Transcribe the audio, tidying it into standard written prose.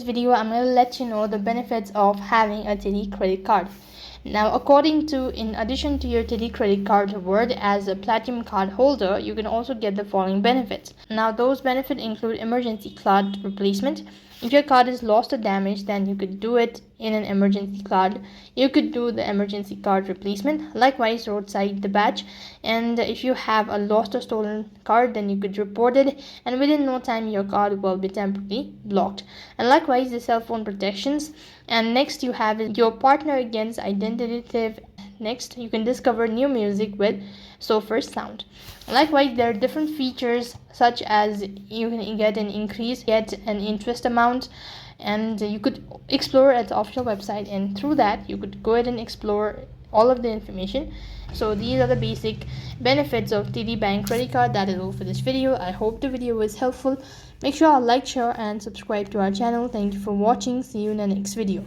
Video, I'm going to let you know the benefits of having a TD credit card. Now, in addition to your TD credit card reward as a platinum card holder, you can also get the following benefits. Now, those benefits include emergency card replacement. If your card is lost or damaged, then you could do it in an emergency card. You could do the emergency card replacement. Likewise, roadside the badge. And if you have a lost or stolen card, then you could report it, and within no time your card will be temporarily blocked. And likewise, the cell phone protections. And next you have your partner against identity theft. Next, you can discover new music with Software Sound. Likewise, there are different features such as you can get an interest amount, and you could explore at the official website, and through that you could go ahead and explore all of the information. So these are the basic benefits of TD Bank credit card. That is all for this video. I hope the video was helpful. Make sure to like, share and subscribe to our channel. Thank you for watching. See you in the next video.